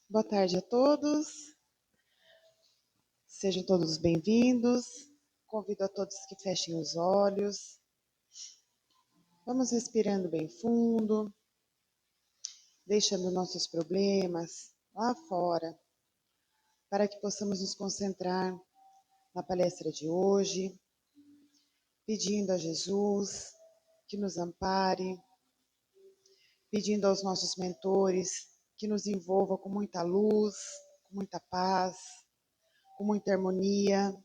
Boa tarde a todos, sejam todos bem-vindos. Convido a todos que fechem os olhos. Vamos respirando bem fundo, deixando nossos problemas lá fora, para que possamos nos concentrar na palestra de hoje, pedindo a Jesus que nos ampare, pedindo aos nossos mentores que nos envolva com muita luz, com muita paz, com muita harmonia,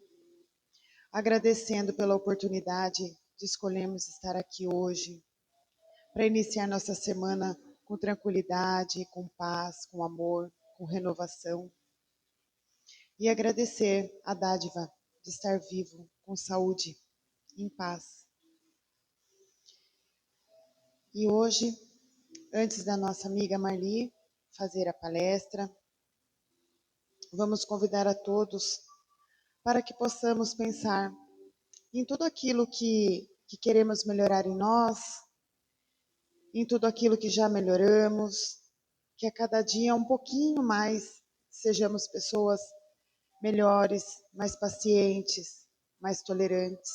agradecendo pela oportunidade de escolhermos estar aqui hoje, para iniciar nossa semana com tranquilidade, com paz, com amor, com renovação. E agradecer a dádiva de estar vivo, com saúde, em paz. E hoje, antes da nossa amiga Marli fazer a palestra, vamos convidar a todos para que possamos pensar em tudo aquilo que queremos melhorar em nós, em tudo aquilo que já melhoramos, que a cada dia um pouquinho mais sejamos pessoas melhores, mais pacientes, mais tolerantes.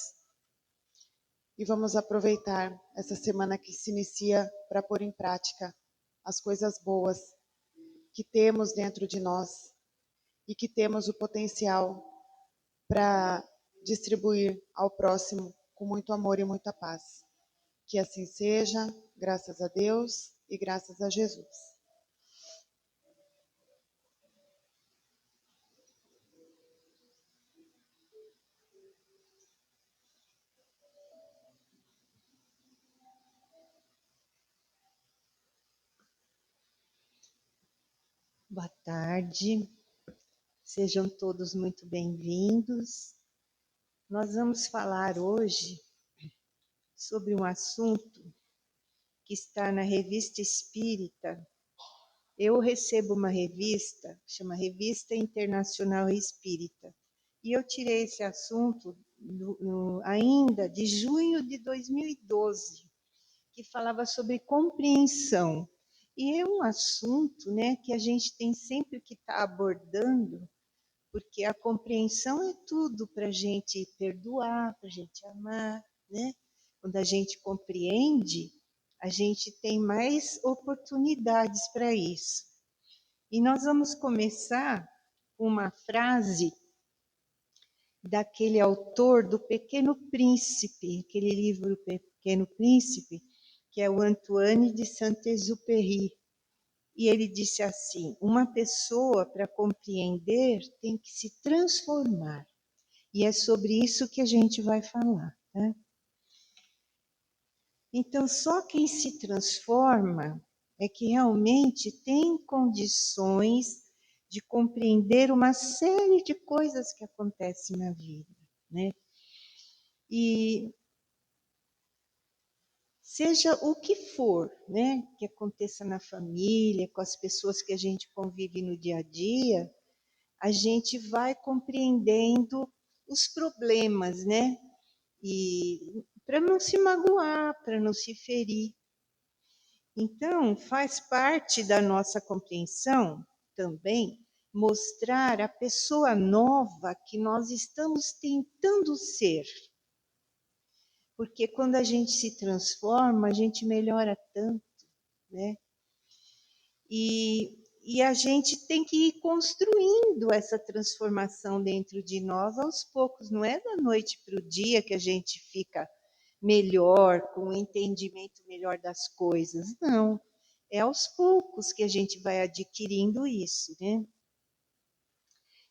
E vamos aproveitar essa semana que se inicia para pôr em prática as coisas boas que temos dentro de nós e que temos o potencial para distribuir ao próximo com muito amor e muita paz. Que assim seja, graças a Deus e graças a Jesus. Boa tarde, sejam todos muito bem-vindos. Nós vamos falar hoje sobre um assunto que está na Revista Espírita. Eu recebo uma revista, chama Revista Internacional Espírita, e eu tirei esse assunto ainda de junho de 2012, que falava sobre compreensão. E é um assunto, que a gente tem sempre que estar abordando, porque a compreensão é tudo para a gente perdoar, para a gente amar, né? Quando a gente compreende, a gente tem mais oportunidades para isso. E nós vamos começar com uma frase daquele autor do Pequeno Príncipe, aquele livro Pequeno Príncipe, que é o Antoine de Saint-Exupéry. E ele disse assim: uma pessoa, para compreender, tem que se transformar. E é sobre isso que a gente vai falar, né? Então, só quem se transforma é que realmente tem condições de compreender uma série de coisas que acontecem na vida, né? E seja o que for, né, que aconteça na família, com as pessoas que a gente convive no dia a dia, a gente vai compreendendo os problemas, né? E para não se magoar, para não se ferir. Então, faz parte da nossa compreensão também mostrar a pessoa nova que nós estamos tentando ser. Porque quando a gente se transforma, a gente melhora tanto, né? E a gente tem que ir construindo essa transformação dentro de nós aos poucos. Não é da noite para o dia que a gente fica melhor, com um entendimento melhor das coisas. Não. É aos poucos que a gente vai adquirindo isso, né?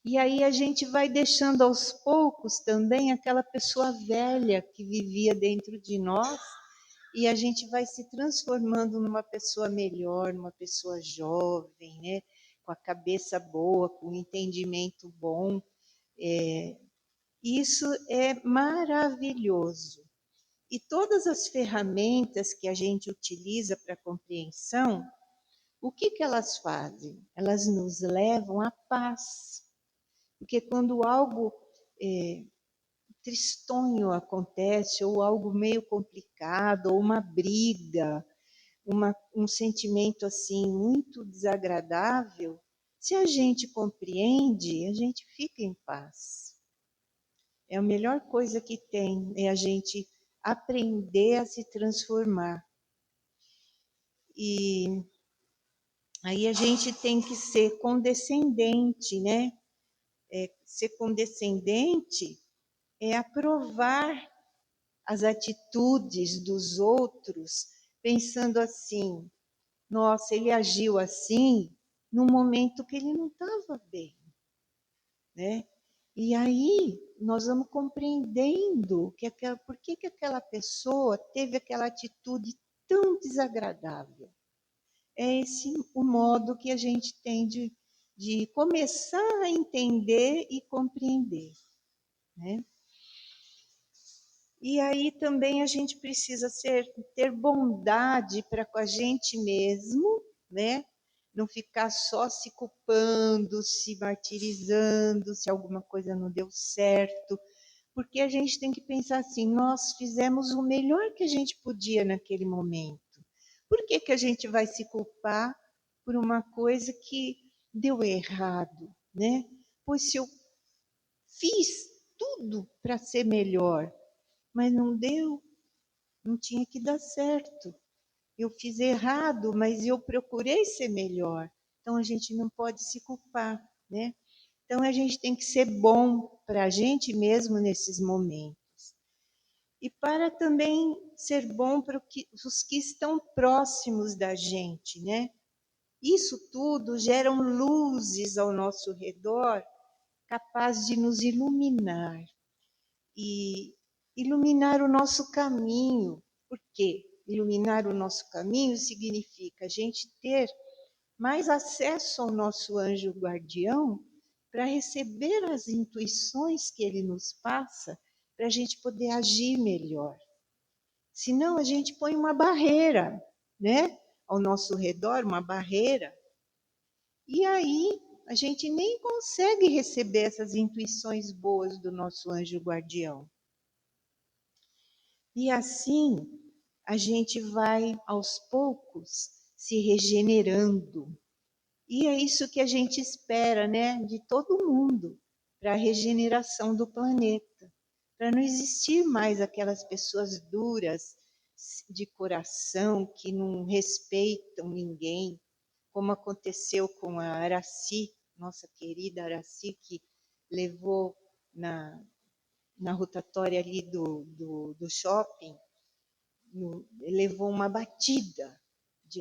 E aí a gente vai deixando aos poucos também aquela pessoa velha que vivia dentro de nós, e a gente vai se transformando numa pessoa melhor, numa pessoa jovem, né? Com a cabeça boa, com o entendimento bom. Isso é maravilhoso. E todas as ferramentas que a gente utiliza para compreensão, o que elas fazem? Elas nos levam à paz. Porque quando algo tristonho acontece, ou algo meio complicado, ou uma briga, um sentimento assim muito desagradável, Se a gente compreende, a gente fica em paz. É a melhor coisa que tem, é a gente aprender a se transformar. E aí a gente tem que ser condescendente, né? Ser condescendente é aprovar as atitudes dos outros, pensando assim: nossa, ele agiu assim num momento que ele não estava bem, né? E aí nós vamos compreendendo por que aquela pessoa teve aquela atitude tão desagradável. É esse o modo que a gente tem de começar a entender e compreender, né? E aí também a gente precisa ter bondade para com a gente mesmo, né? Não ficar só se culpando, se martirizando, se alguma coisa não deu certo, porque a gente tem que pensar assim: nós fizemos o melhor que a gente podia naquele momento. Por que que a gente vai se culpar por uma coisa que deu errado, né? Pois se eu fiz tudo para ser melhor, mas não deu, não tinha que dar certo. Eu fiz errado, mas eu procurei ser melhor. Então a gente não pode se culpar, né? Então a gente tem que ser bom para a gente mesmo nesses momentos. E para também ser bom para os que estão próximos da gente, né? Isso tudo geram luzes ao nosso redor, capazes de nos iluminar e iluminar o nosso caminho. Por quê? Iluminar o nosso caminho significa a gente ter mais acesso ao nosso anjo guardião para receber as intuições que ele nos passa, para a gente poder agir melhor. Senão a gente põe uma barreira, né? Ao nosso redor, uma barreira. E aí a gente nem consegue receber essas intuições boas do nosso anjo guardião. E assim a gente vai aos poucos se regenerando. E é isso que a gente espera, né, de todo mundo, para a regeneração do planeta, para não existir mais aquelas pessoas duras de coração que não respeitam ninguém, como aconteceu com a Araci, nossa querida Araci, que levou na rotatória ali do shopping, levou uma batida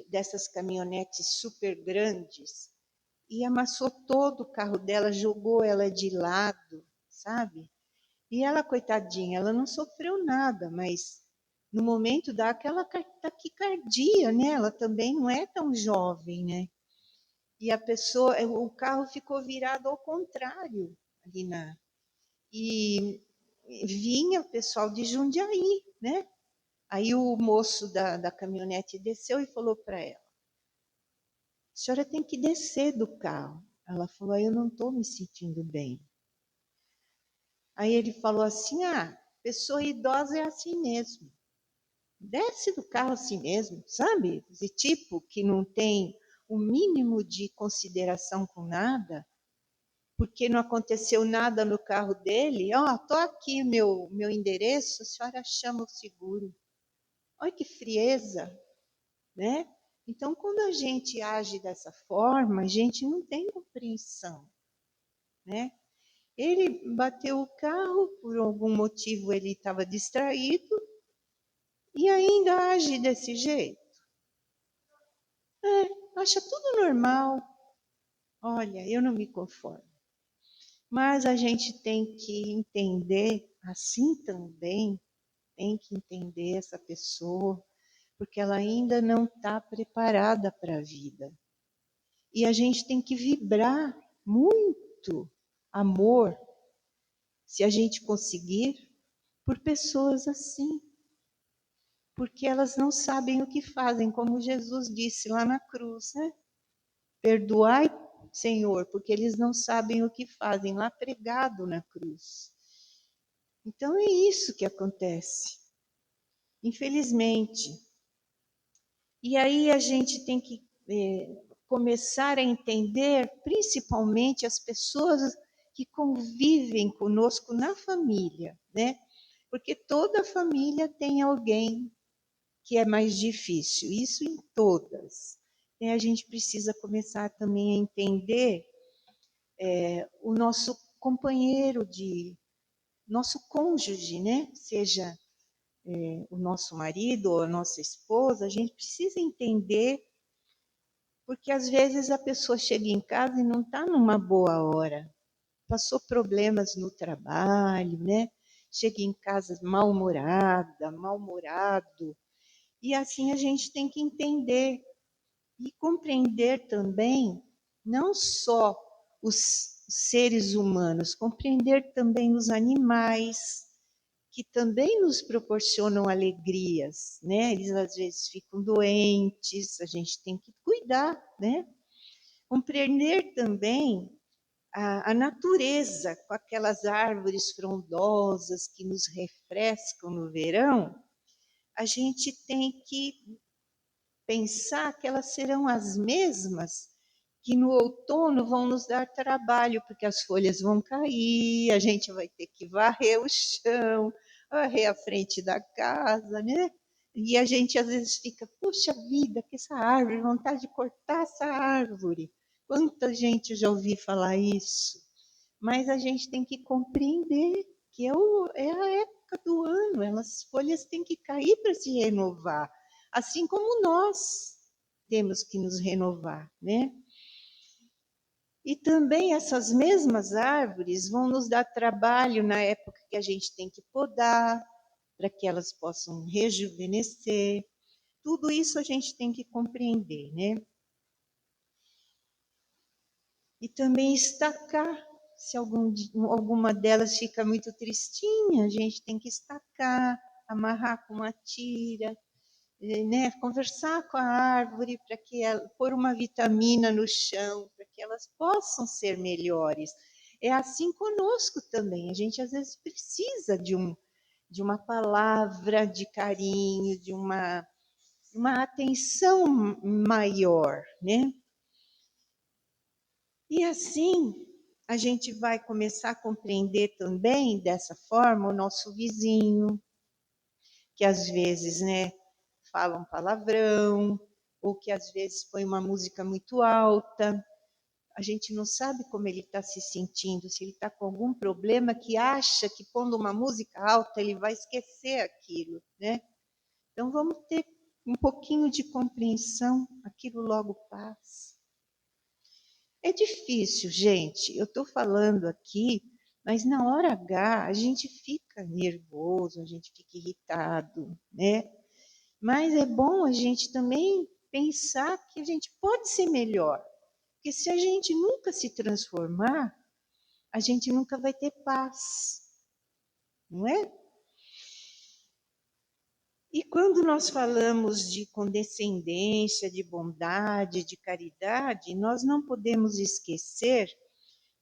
dessas caminhonetes super grandes e amassou todo o carro dela, jogou ela de lado, sabe? E ela, coitadinha, ela não sofreu nada, mas no momento dá aquela taquicardia, né? Ela também não é tão jovem, né? E a pessoa, o carro ficou virado ao contrário ali e vinha o pessoal de Jundiaí, né? Aí o moço da caminhonete desceu e falou para ela: a senhora tem que descer do carro. Ela falou: eu não estou me sentindo bem. Aí ele falou assim: pessoa idosa é assim mesmo. Desce do carro assim mesmo, sabe? Esse tipo que não tem o mínimo de consideração com nada, porque não aconteceu nada no carro dele. Tô aqui meu endereço, a senhora chama o seguro. Olha que frieza, né? Então, quando a gente age dessa forma, a gente não tem compreensão, né? Ele bateu o carro, por algum motivo ele estava distraído e ainda age desse jeito. Acha tudo normal. Olha, eu não me conformo. Mas a gente tem que entender, assim também, tem que entender essa pessoa, porque ela ainda não está preparada para a vida. E a gente tem que vibrar muito amor, se a gente conseguir, por pessoas assim. Porque elas não sabem o que fazem, como Jesus disse lá na cruz, né? Perdoai, Senhor, porque eles não sabem o que fazem, lá pregado na cruz. Então é isso que acontece, infelizmente. E aí a gente tem que começar a entender, principalmente as pessoas que convivem conosco na família, né? Porque toda família tem alguém que é mais difícil, isso em todas. E a gente precisa começar também a entender o nosso companheiro nosso cônjuge, né? Seja o nosso marido ou a nossa esposa, a gente precisa entender, porque às vezes a pessoa chega em casa e não está numa boa hora, passou problemas no trabalho, né? Chega em casa mal-humorada, mal-humorado, e assim a gente tem que entender e compreender também não só os seres humanos, compreender também os animais, que também nos proporcionam alegrias, né? Eles às vezes ficam doentes, a gente tem que cuidar, né? Compreender também a natureza, com aquelas árvores frondosas que nos refrescam no verão, a gente tem que pensar que elas serão as mesmas que no outono vão nos dar trabalho, porque as folhas vão cair, a gente vai ter que varrer o chão, varrer a frente da casa, né? E a gente às vezes fica, puxa vida, que essa árvore, vontade de cortar essa árvore. Quanta gente já ouvi falar isso. Mas a gente tem que compreender que é a época do ano, as folhas têm que cair para se renovar, assim como nós temos que nos renovar, né? E também essas mesmas árvores vão nos dar trabalho na época que a gente tem que podar, para que elas possam rejuvenescer. Tudo isso a gente tem que compreender, né? E também estacar. Se alguma delas fica muito tristinha, a gente tem que estacar, amarrar com uma tira, né? Conversar com a árvore para que ela, pôr uma vitamina no chão, para que elas possam ser melhores. É assim conosco também. A gente às vezes precisa de uma palavra de carinho, de uma atenção maior, né? E assim, a gente vai começar a compreender também, dessa forma, o nosso vizinho, que às vezes, né, fala um palavrão, ou que às vezes põe uma música muito alta. A gente não sabe como ele está se sentindo, se ele está com algum problema que acha que pondo uma música alta ele vai esquecer aquilo, né? Então vamos ter um pouquinho de compreensão, aquilo logo passa. É difícil, gente. Eu estou falando aqui, mas na hora H a gente fica nervoso, a gente fica irritado, né? Mas é bom a gente também pensar que a gente pode ser melhor. Porque se a gente nunca se transformar, a gente nunca vai ter paz, não é? E quando nós falamos de condescendência, de bondade, de caridade, nós não podemos esquecer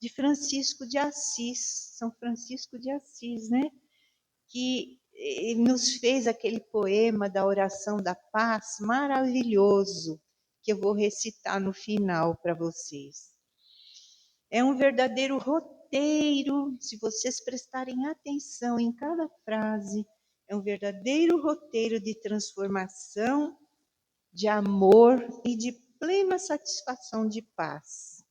de Francisco de Assis, São Francisco de Assis, né? Que nos fez aquele poema da oração da paz maravilhoso, que eu vou recitar no final para vocês. É um verdadeiro roteiro, se vocês prestarem atenção em cada frase, é um verdadeiro roteiro de transformação, de amor e de plena satisfação de paz,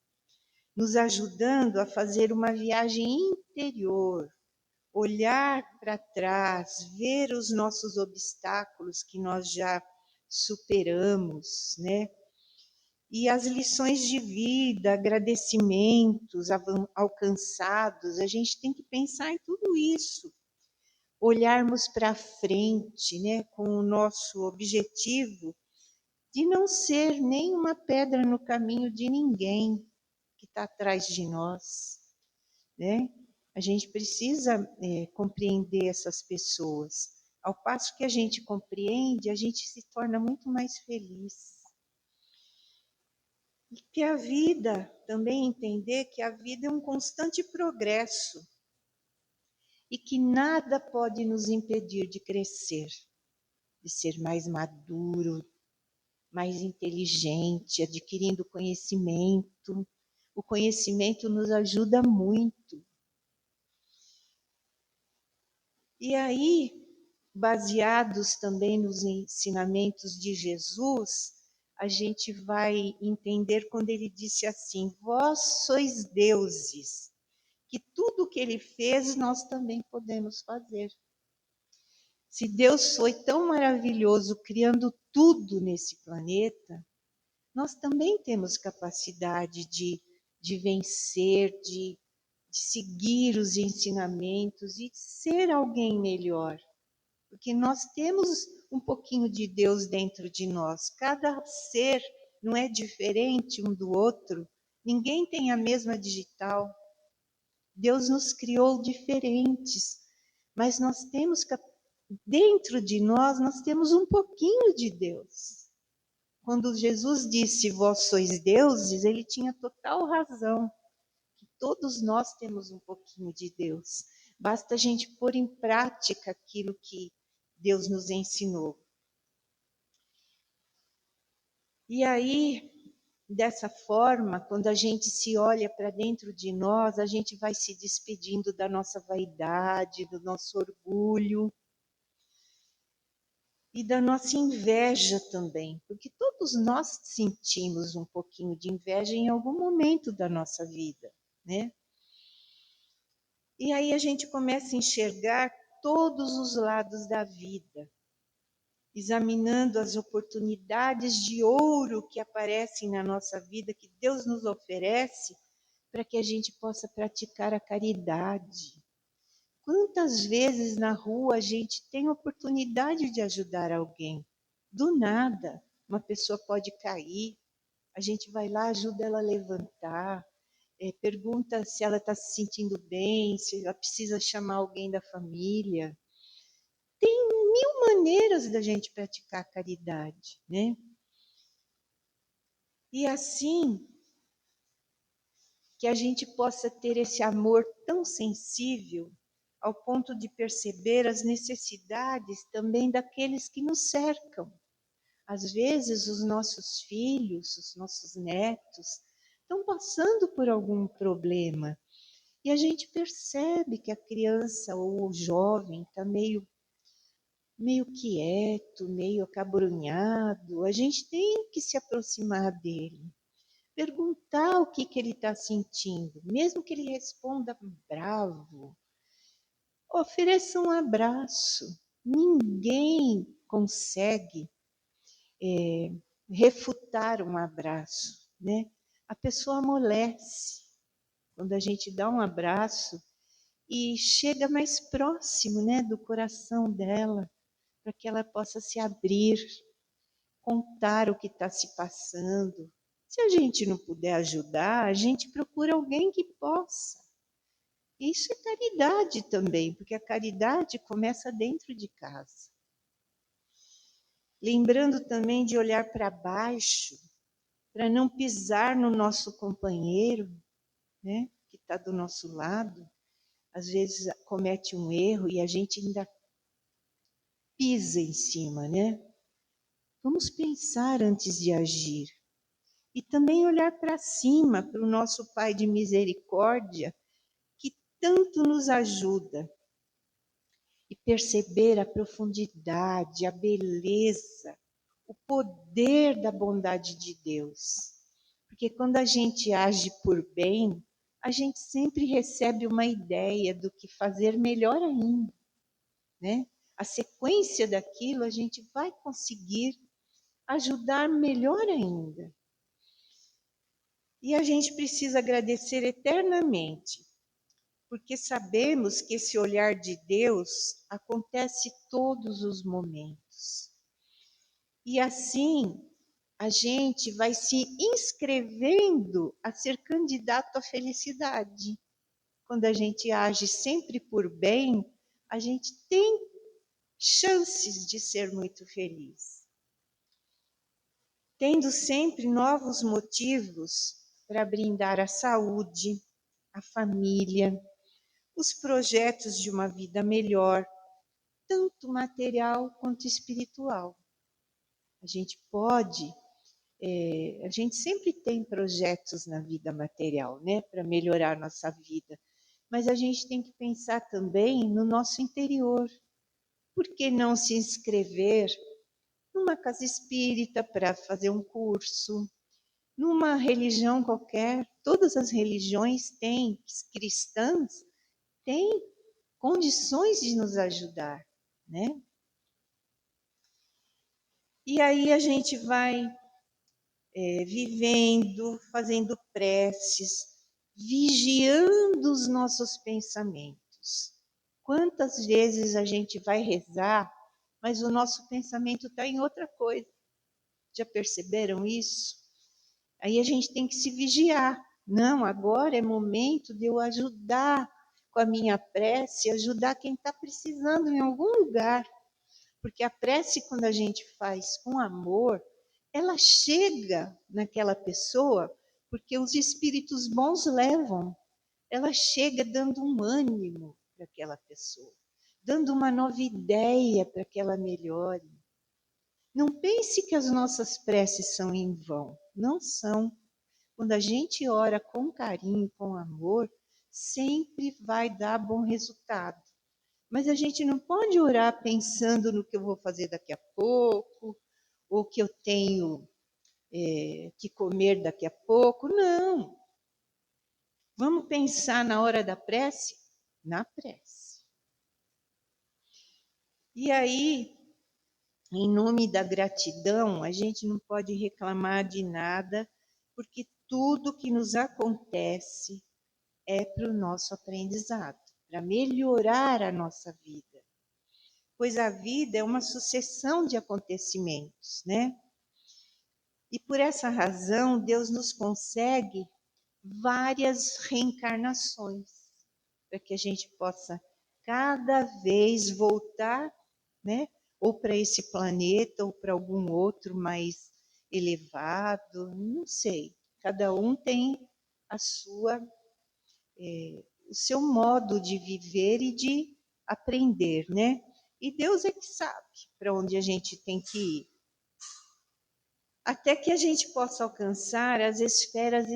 nos ajudando a fazer uma viagem interior, olhar para trás, ver os nossos obstáculos que nós já superamos, né? E as lições de vida, agradecimentos alcançados, a gente tem que pensar em tudo isso. Olharmos para frente, né, com o nosso objetivo de não ser nenhuma pedra no caminho de ninguém que está atrás de nós, né? A gente precisa compreender essas pessoas. Ao passo que a gente compreende, a gente se torna muito mais feliz. E que a vida, também entender que a vida é um constante progresso e que nada pode nos impedir de crescer, de ser mais maduro, mais inteligente, adquirindo conhecimento. O conhecimento nos ajuda muito. E aí, baseados também nos ensinamentos de Jesus, a gente vai entender quando ele disse assim: vós sois deuses, que tudo que ele fez nós também podemos fazer. Se Deus foi tão maravilhoso criando tudo nesse planeta, nós também temos capacidade de vencer, de seguir os ensinamentos e ser alguém melhor. Porque nós temos um pouquinho de Deus dentro de nós. Cada ser não é diferente um do outro. Ninguém tem a mesma digital. Deus nos criou diferentes, mas nós temos dentro de nós temos um pouquinho de Deus. Quando Jesus disse vós sois deuses, ele tinha total razão. Todos nós temos um pouquinho de Deus. Basta a gente pôr em prática aquilo que Deus nos ensinou. E aí, dessa forma, quando a gente se olha para dentro de nós, a gente vai se despedindo da nossa vaidade, do nosso orgulho e da nossa inveja também, porque todos nós sentimos um pouquinho de inveja em algum momento da nossa vida, né? E aí a gente começa a enxergar todos os lados da vida, examinando as oportunidades de ouro que aparecem na nossa vida, que Deus nos oferece, para que a gente possa praticar a caridade. Quantas vezes na rua a gente tem oportunidade de ajudar alguém? Do nada, uma pessoa pode cair, a gente vai lá, ajuda ela a levantar, pergunta se ela está se sentindo bem, se ela precisa chamar alguém da família. Tem mil maneiras da gente praticar a caridade, né? E assim que a gente possa ter esse amor tão sensível ao ponto de perceber as necessidades também daqueles que nos cercam. Às vezes os nossos filhos, os nossos netos estão passando por algum problema e a gente percebe que a criança ou o jovem está meio quieto, meio acabrunhado. A gente tem que se aproximar dele, perguntar o que ele está sentindo, mesmo que ele responda bravo. Ofereça um abraço. Ninguém consegue refutar um abraço, né? A pessoa amolece quando a gente dá um abraço e chega mais próximo, né, do coração dela, para que ela possa se abrir, contar o que está se passando. Se a gente não puder ajudar, a gente procura alguém que possa. Isso é caridade também, porque a caridade começa dentro de casa. Lembrando também de olhar para baixo, para não pisar no nosso companheiro, né, que está do nosso lado. Às vezes comete um erro e a gente ainda pisa em cima, né? Vamos pensar antes de agir. E também olhar para cima, para o nosso Pai de misericórdia, que tanto nos ajuda. E perceber a profundidade, a beleza, o poder da bondade de Deus. Porque quando a gente age por bem, a gente sempre recebe uma ideia do que fazer melhor ainda, né? A sequência daquilo a gente vai conseguir ajudar melhor ainda. E a gente precisa agradecer eternamente, porque sabemos que esse olhar de Deus acontece todos os momentos. E assim, a gente vai se inscrevendo a ser candidato à felicidade. Quando a gente age sempre por bem, a gente tem chances de ser muito feliz. Tendo sempre novos motivos para brindar a saúde, a família, os projetos de uma vida melhor, tanto material quanto espiritual. A gente pode, a gente sempre tem projetos na vida material, né, para melhorar a nossa vida, mas a gente tem que pensar também no nosso interior. Por que não se inscrever numa casa espírita para fazer um curso, numa religião qualquer? Todas as religiões têm, cristãs, têm condições de nos ajudar, né? E aí a gente vai vivendo, fazendo preces, vigiando os nossos pensamentos. Quantas vezes a gente vai rezar, mas o nosso pensamento está em outra coisa? Já perceberam isso? Aí a gente tem que se vigiar. Não, agora é momento de eu ajudar com a minha prece, ajudar quem está precisando em algum lugar. Porque a prece, quando a gente faz com amor, ela chega naquela pessoa, porque os espíritos bons levam. Ela chega dando um ânimo para aquela pessoa, dando uma nova ideia para que ela melhore. Não pense que as nossas preces são em vão. Não são. Quando a gente ora com carinho, com amor, sempre vai dar bom resultado. Mas a gente não pode orar pensando no que eu vou fazer daqui a pouco, ou que eu tenho que comer daqui a pouco. Não. Vamos pensar na hora da prece? Na prece. E aí, em nome da gratidão, a gente não pode reclamar de nada, porque tudo que nos acontece é para o nosso aprendizado, para melhorar a nossa vida. Pois a vida é uma sucessão de acontecimentos, né? E por essa razão, Deus nos concede várias reencarnações, para que a gente possa cada vez voltar, né? Ou para esse planeta, ou para algum outro mais elevado, não sei. Cada um tem a sua, o seu modo de viver e de aprender, né? E Deus é que sabe para onde a gente tem que ir. Até que a gente possa alcançar as esferas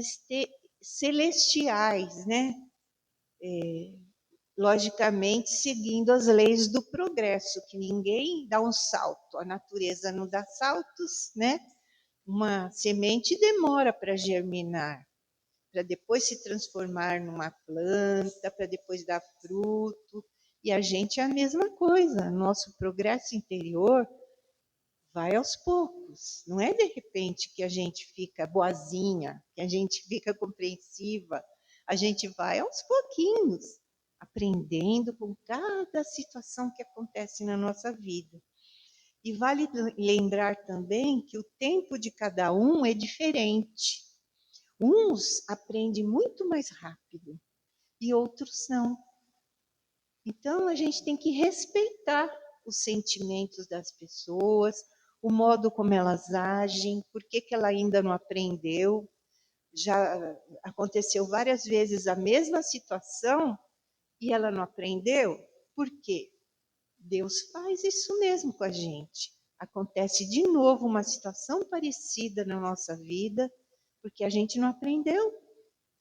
celestiais, né? Logicamente, seguindo as leis do progresso, que ninguém dá um salto, a natureza não dá saltos, né? Uma semente demora para germinar, para depois se transformar numa planta, para depois dar fruto. E a gente é a mesma coisa, nosso progresso interior vai aos poucos. Não é de repente que a gente fica boazinha, que a gente fica compreensiva. A gente vai aos pouquinhos, aprendendo com cada situação que acontece na nossa vida. E vale lembrar também que o tempo de cada um é diferente. Uns aprendem muito mais rápido e outros não. Então, a gente tem que respeitar os sentimentos das pessoas, o modo como elas agem, por que ela ainda não aprendeu. Já aconteceu várias vezes a mesma situação e ela não aprendeu. Por quê? Deus faz isso mesmo com a gente. Acontece de novo uma situação parecida na nossa vida, porque a gente não aprendeu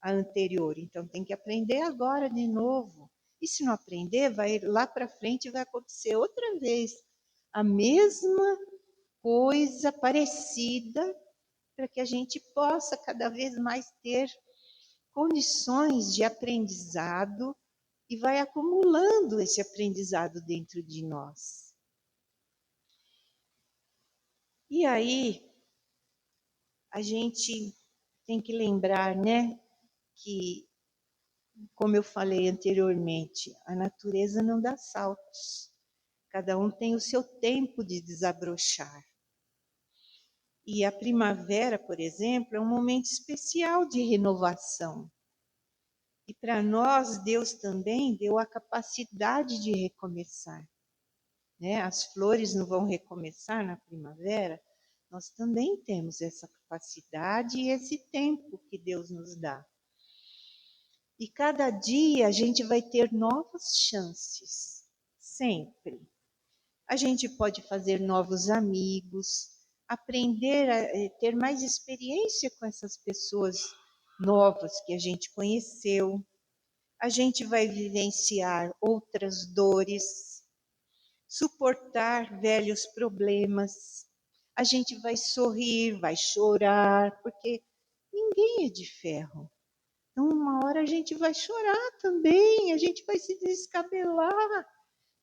a anterior. Então, tem que aprender agora de novo. E se não aprender, vai lá para frente vai acontecer outra vez a mesma coisa parecida, para que a gente possa cada vez mais ter condições de aprendizado e vai acumulando esse aprendizado dentro de nós. E aí, a gente tem que lembrar, né, que, como eu falei anteriormente, a natureza não dá saltos. Cada um tem o seu tempo de desabrochar. E a primavera, por exemplo, é um momento especial de renovação. E para nós, Deus também deu a capacidade de recomeçar. Né? As flores não vão recomeçar na primavera, nós também temos essa capacidade e esse tempo que Deus nos dá. E cada dia a gente vai ter novas chances, sempre. A gente pode fazer novos amigos, aprender a ter mais experiência com essas pessoas novas que a gente conheceu. A gente vai vivenciar outras dores, suportar velhos problemas. A gente vai sorrir, vai chorar, porque ninguém é de ferro. Então, uma hora a gente vai chorar também, a gente vai se descabelar.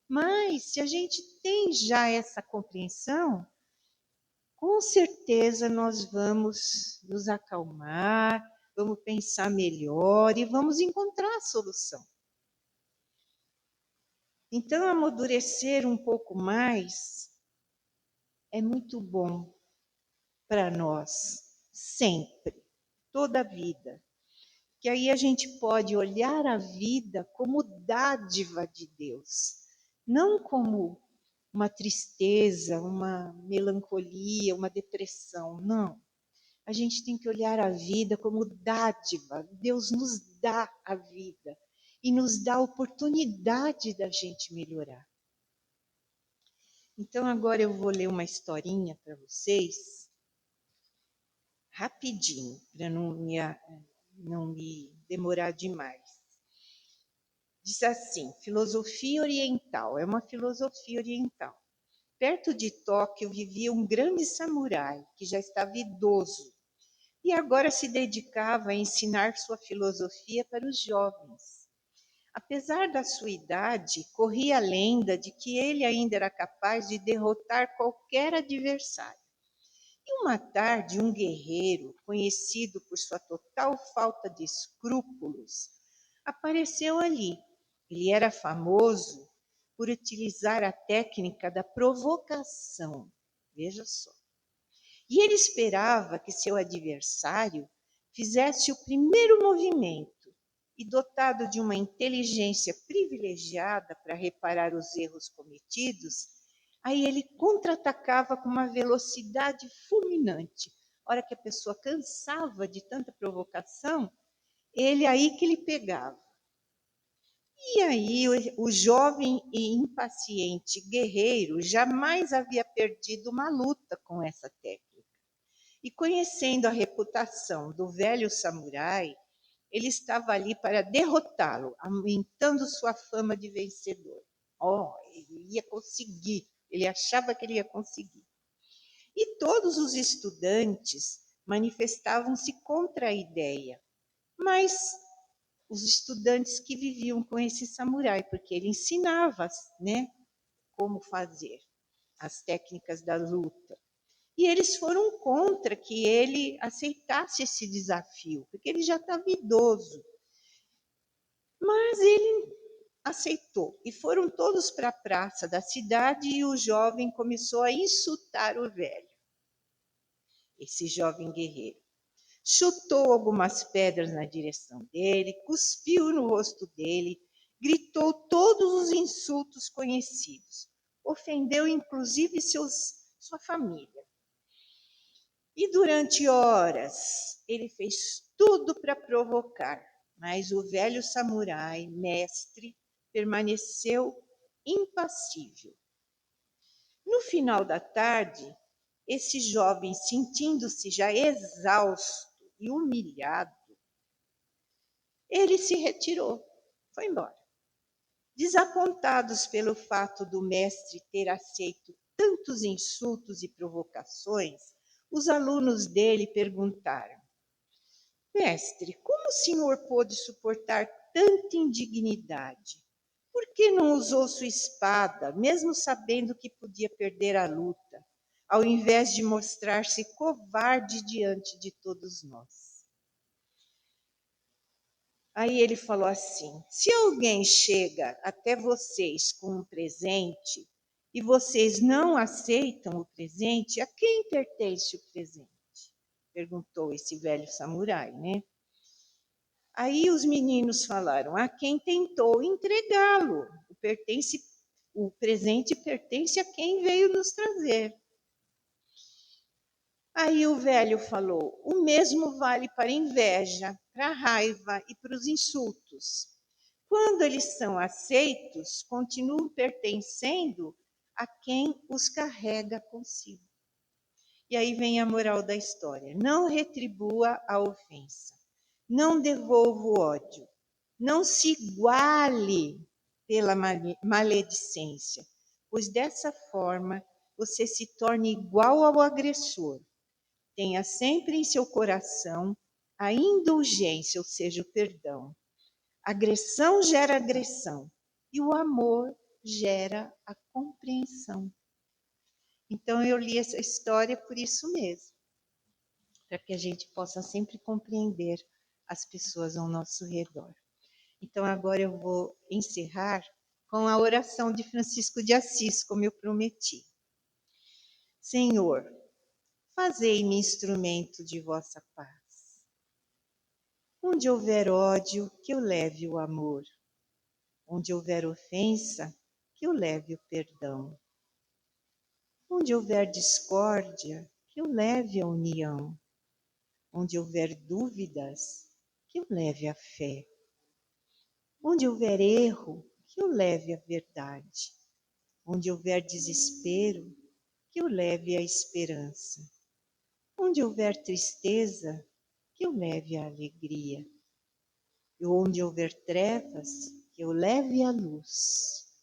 Mas, se a gente tem já essa compreensão, com certeza nós vamos nos acalmar, vamos pensar melhor e vamos encontrar a solução. Então, amadurecer um pouco mais é muito bom para nós, sempre, toda a vida. Que aí a gente pode olhar a vida como dádiva de Deus, não como uma tristeza, uma melancolia, uma depressão, não. A gente tem que olhar a vida como dádiva. Deus nos dá a vida e nos dá a oportunidade da gente melhorar. Então, agora eu vou ler uma historinha para vocês, rapidinho, para não me demorar demais. Diz assim: filosofia oriental, é uma filosofia oriental. Perto de Tóquio vivia um grande samurai que já estava idoso e agora se dedicava a ensinar sua filosofia para os jovens. Apesar da sua idade, corria a lenda de que ele ainda era capaz de derrotar qualquer adversário. E uma tarde, um guerreiro, conhecido por sua total falta de escrúpulos, apareceu ali. Ele era famoso por utilizar a técnica da provocação. Veja só. E ele esperava que seu adversário fizesse o primeiro movimento e, dotado de uma inteligência privilegiada para reparar os erros cometidos, aí ele contra-atacava com uma velocidade fulminante. A hora que a pessoa cansava de tanta provocação, ele aí que ele pegava. E aí o jovem e impaciente guerreiro jamais havia perdido uma luta com essa técnica. E conhecendo a reputação do velho samurai, ele estava ali para derrotá-lo, aumentando sua fama de vencedor. Ele ia conseguir, ele achava que ele ia conseguir. E todos os estudantes manifestavam-se contra a ideia, mas os estudantes que viviam com esse samurai, porque ele ensinava, né, como fazer as técnicas da luta. E eles foram contra que ele aceitasse esse desafio, porque ele já estava idoso. Mas ele aceitou. E foram todos para a praça da cidade e o jovem começou a insultar o velho, esse jovem guerreiro. Chutou algumas pedras na direção dele, cuspiu no rosto dele, gritou todos os insultos conhecidos. Ofendeu inclusive sua família. E durante horas ele fez tudo para provocar, mas o velho samurai, mestre, permaneceu impassível. No final da tarde, esse jovem, sentindo-se já exausto e humilhado, ele se retirou, foi embora. Desapontados pelo fato do mestre ter aceito tantos insultos e provocações, os alunos dele perguntaram: mestre, como o senhor pôde suportar tanta indignidade? Por que não usou sua espada, mesmo sabendo que podia perder a luta, ao invés de mostrar-se covarde diante de todos nós? Aí ele falou assim: se alguém chega até vocês com um presente e vocês não aceitam o presente, a quem pertence o presente? Perguntou esse velho samurai, né? Aí os meninos falaram: a quem tentou entregá-lo. O presente pertence a quem veio nos trazer. Aí o velho falou: o mesmo vale para a inveja, para a raiva e para os insultos. Quando eles são aceitos, continuam pertencendo a quem os carrega consigo. E aí vem a moral da história. Não retribua a ofensa. Não devolva o ódio. Não se iguale pela maledicência, pois dessa forma você se torna igual ao agressor. Tenha sempre em seu coração a indulgência, ou seja, o perdão. Agressão gera agressão e o amor gera a compreensão. Então eu li essa história por isso mesmo, para que a gente possa sempre compreender as pessoas ao nosso redor. Então agora eu vou encerrar com a oração de Francisco de Assis, como eu prometi. Senhor, fazei-me instrumento de vossa paz. Onde houver ódio, que eu leve o amor. Onde houver ofensa, que eu leve o perdão. Onde houver discórdia, que eu leve a união. Onde houver dúvidas, que eu leve a fé. Onde houver erro, que eu leve a verdade. Onde houver desespero, que eu leve a esperança. Onde houver tristeza, que eu leve a alegria. E onde houver trevas, que eu leve a luz.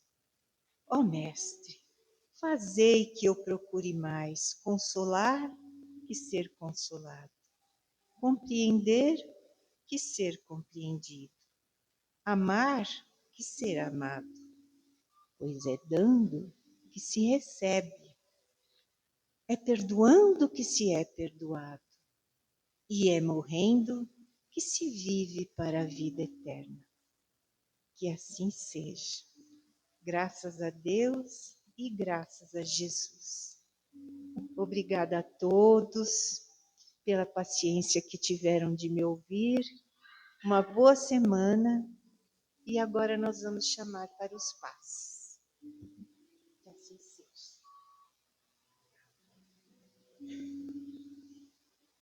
Ó Mestre, fazei que eu procure mais consolar que ser consolado, compreender que ser compreendido, amar que ser amado, pois é dando que se recebe, é perdoando que se é perdoado, e é morrendo que se vive para a vida eterna. Que assim seja. Graças a Deus e graças a Jesus. Obrigada a todos pela paciência que tiveram de me ouvir. Uma boa semana e agora nós vamos chamar para os passos. Que assim seja.